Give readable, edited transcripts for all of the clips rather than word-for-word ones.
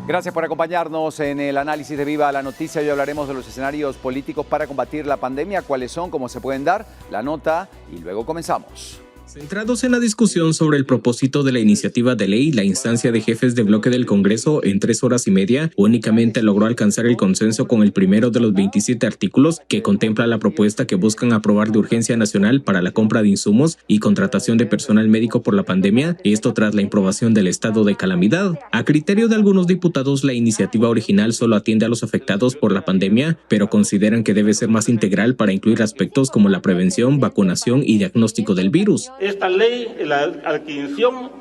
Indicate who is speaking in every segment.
Speaker 1: Gracias por acompañarnos en el análisis de Viva la Noticia. Hoy hablaremos de los escenarios políticos para combatir la pandemia, cuáles son, cómo se pueden dar, la nota y luego comenzamos.
Speaker 2: Centrados en la discusión sobre el propósito de la iniciativa de ley, la instancia de jefes de bloque del Congreso en 3 horas y media únicamente logró alcanzar el consenso con el primero de los 27 artículos que contempla la propuesta que buscan aprobar de urgencia nacional para la compra de insumos y contratación de personal médico por la pandemia, esto tras la aprobación del estado de calamidad. A criterio de algunos diputados, la iniciativa original solo atiende a los afectados por la pandemia, pero consideran que debe ser más integral para incluir aspectos como la prevención, vacunación y diagnóstico del virus.
Speaker 3: Esta ley, la adquisición,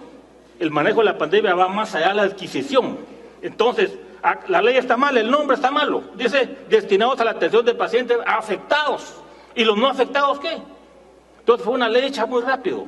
Speaker 3: el manejo de la pandemia va más allá de la adquisición. Entonces, la ley está mal, el nombre está malo. Dice, destinados a la atención de pacientes afectados. ¿Y los no afectados qué? Entonces fue una ley hecha muy rápido.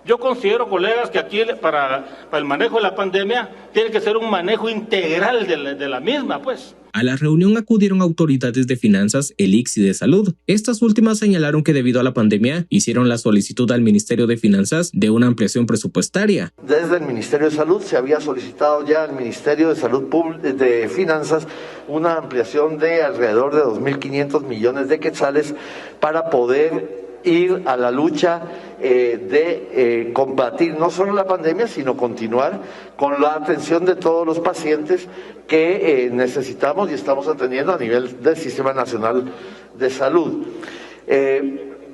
Speaker 3: Yo considero, colegas, que aquí para el manejo de la pandemia tiene que ser un manejo integral de la misma, pues.
Speaker 2: A la reunión acudieron autoridades de finanzas, el ICS y de salud. Estas últimas señalaron que debido a la pandemia hicieron la solicitud al Ministerio de Finanzas de una ampliación presupuestaria.
Speaker 4: Desde el Ministerio de Salud se había solicitado ya al Ministerio de Salud de Finanzas una ampliación de alrededor de 2.500 millones de quetzales para poder ir a la lucha de combatir no solo la pandemia, sino continuar con la atención de todos los pacientes que necesitamos y estamos atendiendo a nivel del Sistema Nacional de Salud.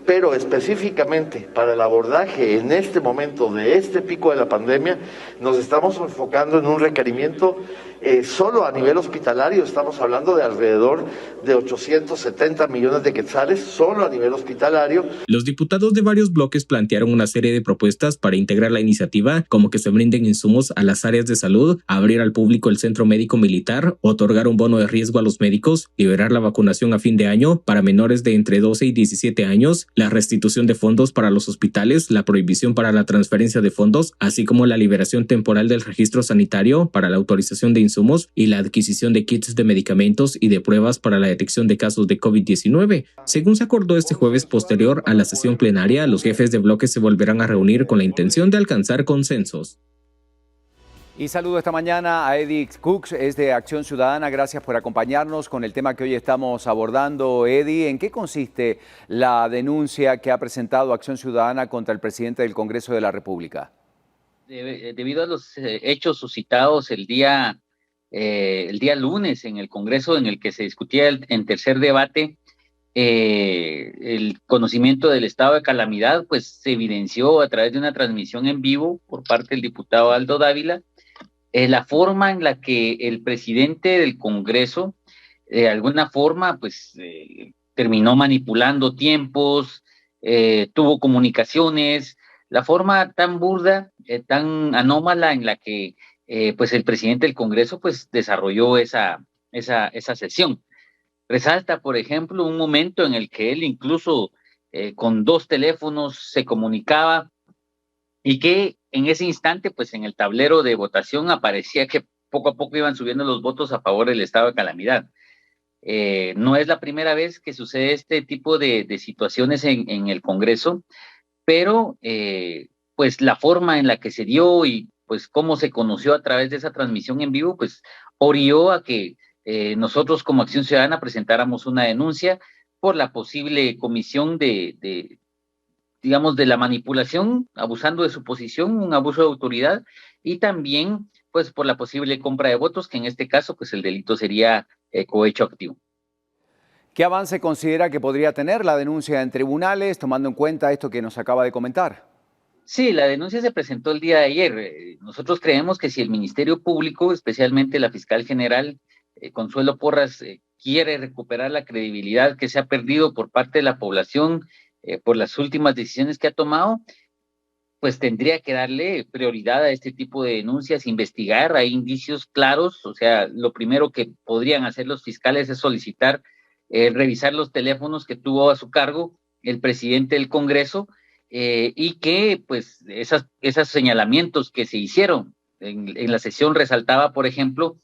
Speaker 4: Pero específicamente para el abordaje en este momento de este pico de la pandemia, nos estamos enfocando en un requerimiento solo a nivel hospitalario. Estamos hablando de alrededor de 870 millones de quetzales solo a nivel hospitalario.
Speaker 2: Los diputados de varios bloques plantearon una serie de propuestas para integrar la iniciativa, como que se brinden insumos a las áreas de salud, abrir al público el centro médico militar, otorgar un bono de riesgo a los médicos, liberar la vacunación a fin de año para menores de entre 12 y 17 años, la restitución de fondos para los hospitales, la prohibición para la transferencia de fondos, así como la liberación temporal del registro sanitario para la autorización de insumos y la adquisición de kits de medicamentos y de pruebas para la detección de casos de COVID-19. Según se acordó este jueves posterior a la sesión plenaria, los jefes de bloques se volverán a reunir con la intención de alcanzar consensos.
Speaker 1: Y saludo esta mañana a Eddie Cooks, es de Acción Ciudadana. Gracias por acompañarnos con el tema que hoy estamos abordando. Eddie, ¿en qué consiste la denuncia que ha presentado Acción Ciudadana contra el presidente del Congreso de la República?
Speaker 5: Debido a los hechos suscitados el día lunes en el Congreso, en el que se discutía en tercer debate, el conocimiento del estado de calamidad, pues se evidenció a través de una transmisión en vivo por parte del diputado Aldo Dávila, la forma en la que el presidente del Congreso, de alguna forma, pues terminó manipulando tiempos, tuvo comunicaciones, la forma tan burda, tan anómala en la que pues el presidente del Congreso pues desarrolló esa sesión. Resalta, por ejemplo, un momento en el que él incluso con 2 teléfonos se comunicaba y que en ese instante, pues en el tablero de votación aparecía que poco a poco iban subiendo los votos a favor del estado de calamidad. No es la primera vez que sucede este tipo de situaciones en el Congreso, pero pues la forma en la que se dio y pues cómo se conoció a través de esa transmisión en vivo, pues orilló a que nosotros como Acción Ciudadana presentáramos una denuncia por la posible comisión digamos, de la manipulación, abusando de su posición, un abuso de autoridad, y también, pues, por la posible compra de votos, que en este caso, pues, el delito sería cohecho activo.
Speaker 1: ¿Qué avance considera que podría tener la denuncia en tribunales, tomando en cuenta esto que nos acaba de comentar?
Speaker 5: Sí, la denuncia se presentó el día de ayer. Nosotros creemos que si el Ministerio Público, especialmente la fiscal general, Consuelo Porras, quiere recuperar la credibilidad que se ha perdido por parte de la población, por las últimas decisiones que ha tomado, pues tendría que darle prioridad a este tipo de denuncias, investigar, hay indicios claros. O sea, lo primero que podrían hacer los fiscales es solicitar, revisar los teléfonos que tuvo a su cargo el presidente del Congreso, y que pues esos señalamientos que se hicieron en la sesión resaltaba, por ejemplo,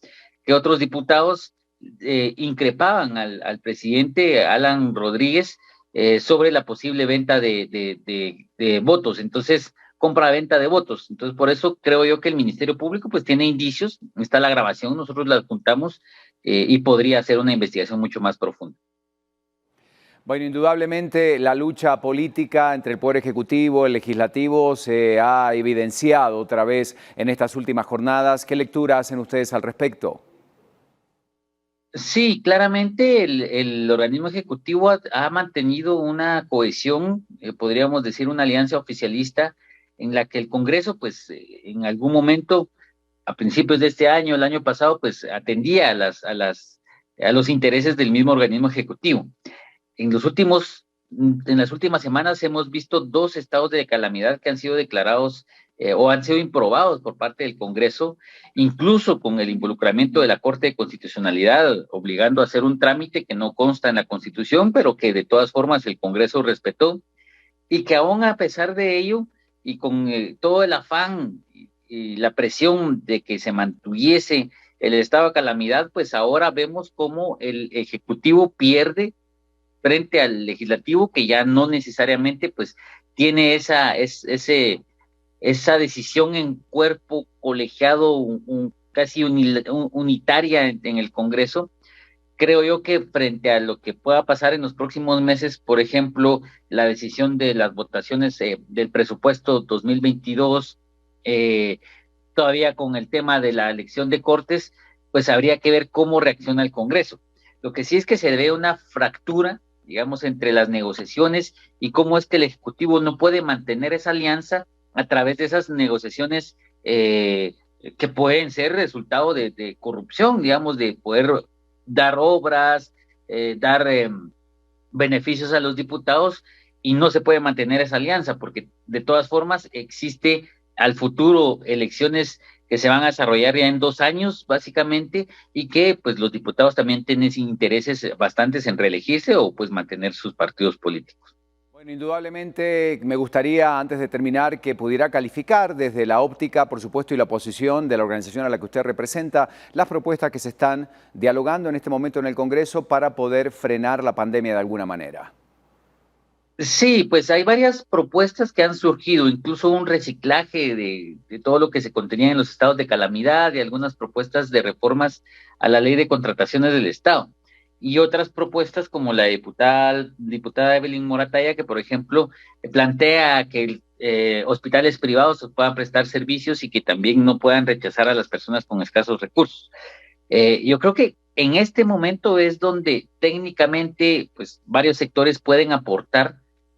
Speaker 5: que otros diputados increpaban al presidente Alan Rodríguez sobre la posible venta de votos. Entonces, compra-venta de votos. Entonces, por eso creo yo que el Ministerio Público pues tiene indicios, está la grabación, nosotros la juntamos y podría hacer una investigación mucho más profunda.
Speaker 1: Bueno, indudablemente la lucha política entre el Poder Ejecutivo, el Legislativo, se ha evidenciado otra vez en estas últimas jornadas. ¿Qué lectura hacen ustedes al respecto?
Speaker 5: Sí, claramente el organismo ejecutivo ha mantenido una cohesión, podríamos decir una alianza oficialista, en la que el Congreso, pues en algún momento, a principios de este año, el año pasado, pues atendía a los intereses del mismo organismo ejecutivo. En las últimas semanas hemos visto 2 estados de calamidad que han sido declarados o han sido improbados por parte del Congreso, incluso con el involucramiento de la Corte de Constitucionalidad, obligando a hacer un trámite que no consta en la Constitución, pero que de todas formas el Congreso respetó, y que aún a pesar de ello, y con todo el afán y la presión de que se mantuviese el estado de calamidad, pues ahora vemos cómo el Ejecutivo pierde frente al Legislativo, que ya no necesariamente pues tiene esa decisión en cuerpo colegiado, casi unitaria en el Congreso. Creo yo que frente a lo que pueda pasar en los próximos meses, por ejemplo, la decisión de las votaciones del presupuesto 2022, todavía con el tema de la elección de Cortes, pues habría que ver cómo reacciona el Congreso. Lo que sí es que se ve una fractura, digamos, entre las negociaciones y cómo es que el Ejecutivo no puede mantener esa alianza a través de esas negociaciones que pueden ser resultado de corrupción, digamos, de poder dar obras, dar beneficios a los diputados, y no se puede mantener esa alianza, porque de todas formas existe al futuro elecciones que se van a desarrollar ya en 2 años, básicamente, y que pues los diputados también tienen intereses bastantes en reelegirse o pues mantener sus partidos políticos.
Speaker 1: Bueno, indudablemente me gustaría, antes de terminar, que pudiera calificar desde la óptica, por supuesto, y la posición de la organización a la que usted representa, las propuestas que se están dialogando en este momento en el Congreso para poder frenar la pandemia de alguna manera.
Speaker 5: Sí, pues hay varias propuestas que han surgido, incluso un reciclaje de todo lo que se contenía en los estados de calamidad y algunas propuestas de reformas a la ley de contrataciones del Estado. Y otras propuestas como la diputada Evelyn Morataya, que por ejemplo plantea que hospitales privados puedan prestar servicios y que también no puedan rechazar a las personas con escasos recursos. Yo creo que en este momento es donde técnicamente pues varios sectores pueden aportar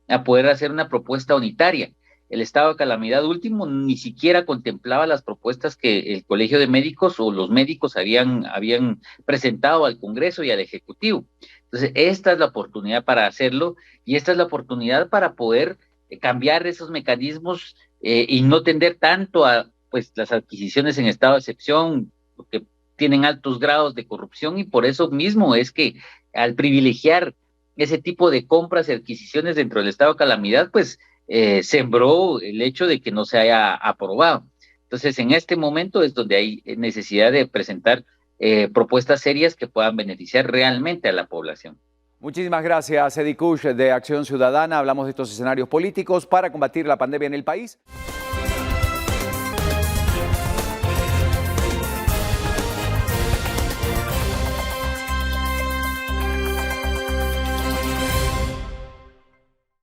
Speaker 5: a poder hacer una propuesta unitaria. El estado de calamidad último ni siquiera contemplaba las propuestas que el Colegio de Médicos o los médicos habían presentado al Congreso y al Ejecutivo. Entonces, esta es la oportunidad para hacerlo, y esta es la oportunidad para poder cambiar esos mecanismos y no tender tanto a pues las adquisiciones en estado de excepción, porque tienen altos grados de corrupción, y por eso mismo es que al privilegiar ese tipo de compras y adquisiciones dentro del estado de calamidad, pues sembró el hecho de que no se haya aprobado. Entonces, en este momento es donde hay necesidad de presentar propuestas serias que puedan beneficiar realmente a la población.
Speaker 1: Muchísimas gracias, Eddie Kusch, de Acción Ciudadana. Hablamos de estos escenarios políticos para combatir la pandemia en el país.